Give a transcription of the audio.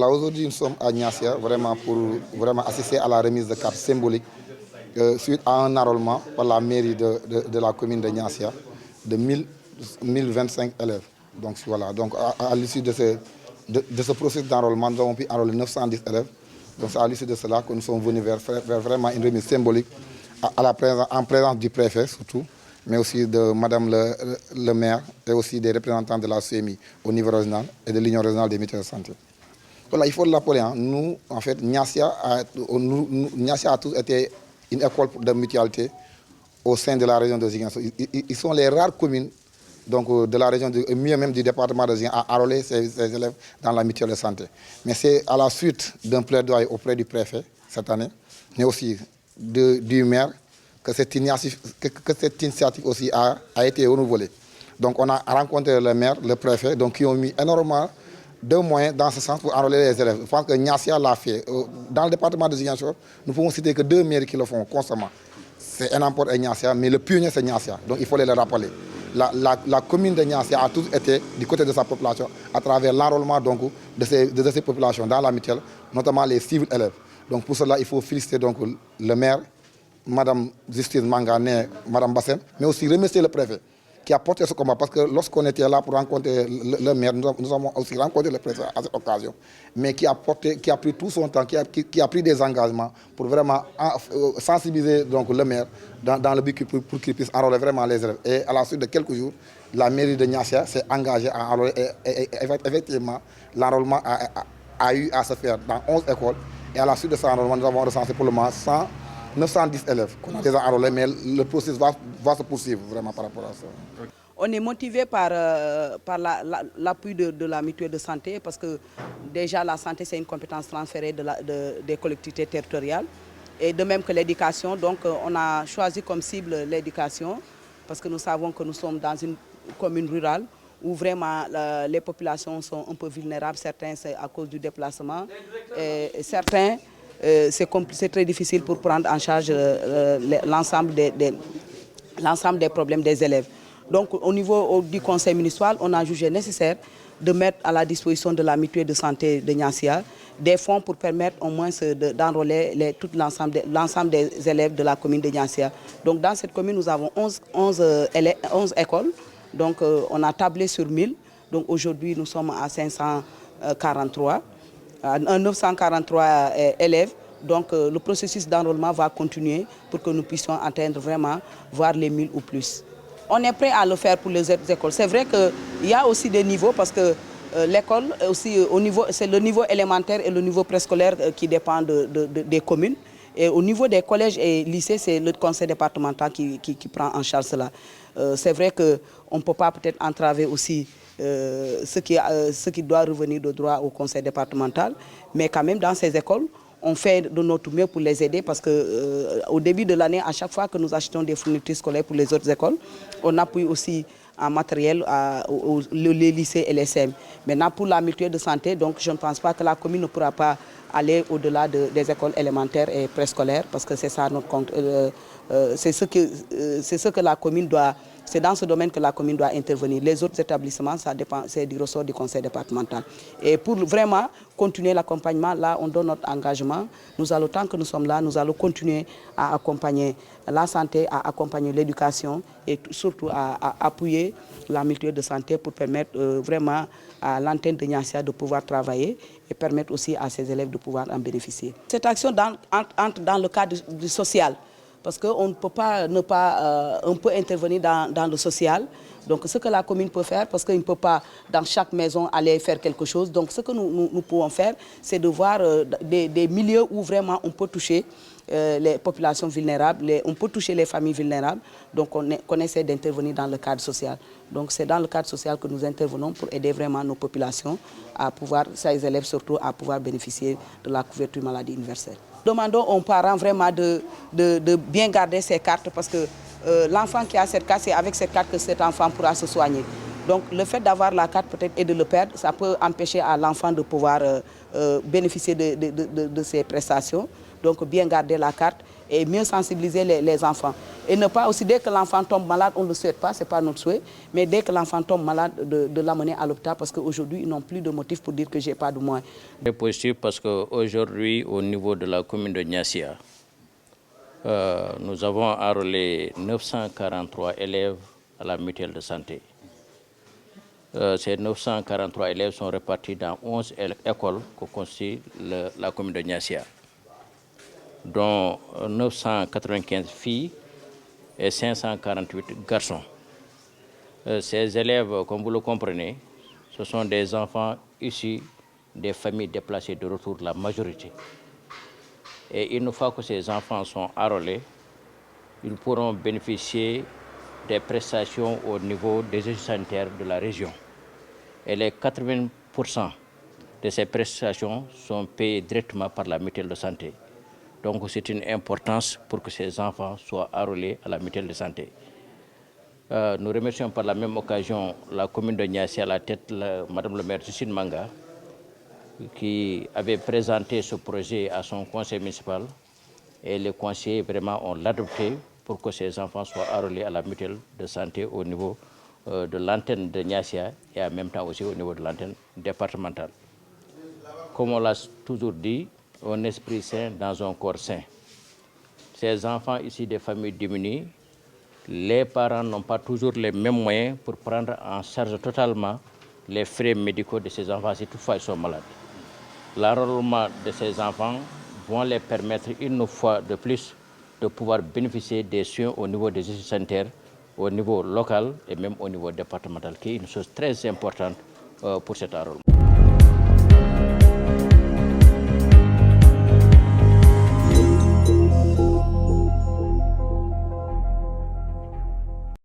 Voilà, aujourd'hui nous sommes à Niassia vraiment pour assister à la remise de cartes symboliques suite à un enrôlement par la mairie de la commune de Niassia de 1025 élèves. Donc voilà, donc à l'issue de ce processus d'enrôlement, nous avons pu enrôler 910 élèves. Donc c'est à l'issue de cela que nous sommes venus vers vraiment une remise symbolique en présence du préfet surtout, mais aussi de Madame le maire et aussi des représentants de la CMI au niveau régional et de l'Union régionale des mutuelles de santé. Voilà, il faut l'appeler. Hein. Nous, en fait, Niassia a tous été une école de mutualité au sein de la région de Ziguinchor. Ils sont les rares communes donc, de la région, mieux même du département de Ziguinchor, à enrôler ces élèves dans la mutuelle de santé. Mais c'est à la suite d'un plaidoyer auprès du préfet cette année, mais aussi du maire, que cette initiative aussi a été renouvelée. Donc on a rencontré le maire, le préfet, donc qui ont mis énormément de moyens dans ce sens pour enrôler les élèves. Je pense que Niassia l'a fait. Dans le département de Ziguinchor, nous pouvons citer que deux mairies qui le font constamment. C'est Enamport et Niassia, mais le pionnier c'est Niassia. Donc il faut les rappeler. La commune de Niassia a tous été du côté de sa population à travers l'enrôlement de ces populations dans la mutuelle, notamment les civils élèves. Donc pour cela, il faut féliciter donc, le maire, Madame Justine Mangané, Madame Bassem, mais aussi remercier le préfet qui a porté ce combat. Parce que lorsqu'on était là pour rencontrer le maire, nous avons aussi rencontré le préfet à cette occasion, mais qui a pris tout son temps, qui a pris des engagements pour vraiment sensibiliser donc, le maire dans le but pour qu'il puisse enrôler vraiment les élèves. Et à la suite de quelques jours, la mairie de Niassia s'est engagée à enrôler. Et effectivement, l'enrôlement a eu à se faire dans 11 écoles. Et à la suite de cet enrôlement, nous avons recensé pour le moment 910 élèves qu'on a déjà enrôlés, mais le processus va se poursuivre vraiment par rapport à ça. On est motivé par l'appui de la mutuelle de santé parce que déjà la santé c'est une compétence transférée des collectivités territoriales et de même que l'éducation. Donc on a choisi comme cible l'éducation parce que nous savons que nous sommes dans une commune rurale où vraiment les populations sont un peu vulnérables. Certains c'est à cause du déplacement et certains c'est très difficile pour prendre en charge l'ensemble des problèmes des élèves. Donc au niveau du conseil municipal, on a jugé nécessaire de mettre à la disposition de la mutuelle de santé de Niassia des fonds pour permettre au moins d'enrôler l'ensemble des élèves de la commune de Niassia. Donc dans cette commune, nous avons 11 écoles. Donc on a tablé sur 1000. Donc aujourd'hui, nous sommes à 543. 943 élèves. Donc le processus d'enrôlement va continuer pour que nous puissions atteindre vraiment, voire les 1000 ou plus. On est prêt à le faire pour les autres écoles. C'est vrai qu'il y a aussi des niveaux parce que l'école, c'est le niveau élémentaire et le niveau préscolaire qui dépend des communes. Et au niveau des collèges et lycées, c'est le conseil départemental qui prend en charge cela. C'est vrai qu'on ne peut pas peut-être entraver aussi ce qui doit revenir de droit au conseil départemental. Mais quand même, dans ces écoles, on fait de notre mieux pour les aider parce qu'au début de l'année, à chaque fois que nous achetons des fournitures scolaires pour les autres écoles, on appuie aussi en matériel les lycées et les CEM. Maintenant, pour la mutuelle de santé, donc, je ne pense pas que la commune ne pourra pas aller au-delà des écoles élémentaires et préscolaires parce que c'est ça notre compte. C'est ce que la commune doit. C'est dans ce domaine que la commune doit intervenir. Les autres établissements, ça dépend, c'est du ressort du conseil départemental. Et pour vraiment continuer l'accompagnement, là, on donne notre engagement. Nous allons, tant que nous sommes là, nous allons continuer à accompagner la santé, à accompagner l'éducation et surtout à appuyer la mutuelle de santé pour permettre vraiment à l'antenne de Niassia de pouvoir travailler et permettre aussi à ses élèves de pouvoir en bénéficier. Cette action entre dans le cadre du social. Parce qu'on ne peut pas on peut intervenir dans le social. Donc ce que la commune peut faire, parce qu'il ne peut pas dans chaque maison aller faire quelque chose. Donc ce que nous pouvons faire, c'est de voir des milieux où vraiment on peut toucher les populations vulnérables, on peut toucher les familles vulnérables. Donc on essaie d'intervenir dans le cadre social. Donc c'est dans le cadre social que nous intervenons pour aider vraiment nos populations à pouvoir, ces élèves surtout, à pouvoir bénéficier de la couverture maladie universelle. Demandons aux parents vraiment de bien garder ces cartes parce que l'enfant qui a cette carte, c'est avec cette carte que cet enfant pourra se soigner. Donc le fait d'avoir la carte peut-être et de le perdre, ça peut empêcher à l'enfant de pouvoir bénéficier de ces prestations. Donc bien garder la carte et mieux sensibiliser les enfants. Et ne pas aussi, dès que l'enfant tombe malade, on ne le souhaite pas, ce n'est pas notre souhait, mais dès que l'enfant tombe malade, de l'amener à l'hôpital parce qu'aujourd'hui, ils n'ont plus de motif pour dire que je n'ai pas de moyens. C'est positif parce qu'aujourd'hui, au niveau de la commune de Niassia, nous avons enrôlé 943 élèves à la mutuelle de santé. Ces 943 élèves sont répartis dans 11 écoles que constitue la commune de Niassia, dont 995 filles et 548 garçons. Ces élèves, comme vous le comprenez, ce sont des enfants issus des familles déplacées de retour, la majorité. Et une fois que ces enfants sont enrôlés, ils pourront bénéficier des prestations au niveau des services sanitaires de la région. Et les 80% de ces prestations sont payées directement par la mutuelle de santé. Donc c'est une importance pour que ces enfants soient enrôlés à la mutuelle de santé. Nous remercions par la même occasion la commune de Niassia à la tête, Madame le maire Justine Manga, qui avait présenté ce projet à son conseil municipal et les conseillers vraiment ont l'adopté pour que ces enfants soient enrôlés à la mutuelle de santé au niveau de l'antenne de Niassia et en même temps aussi au niveau de l'antenne départementale. Comme on l'a toujours dit, un esprit sain dans un corps sain. Ces enfants ici des familles diminuées, les parents n'ont pas toujours les mêmes moyens pour prendre en charge totalement les frais médicaux de ces enfants si toutefois ils sont malades. L'enrôlement de ces enfants vont les permettre une fois de plus de pouvoir bénéficier des soins au niveau des services sanitaires, au niveau local et même au niveau départemental, qui est une chose très importante pour cet enrôlement.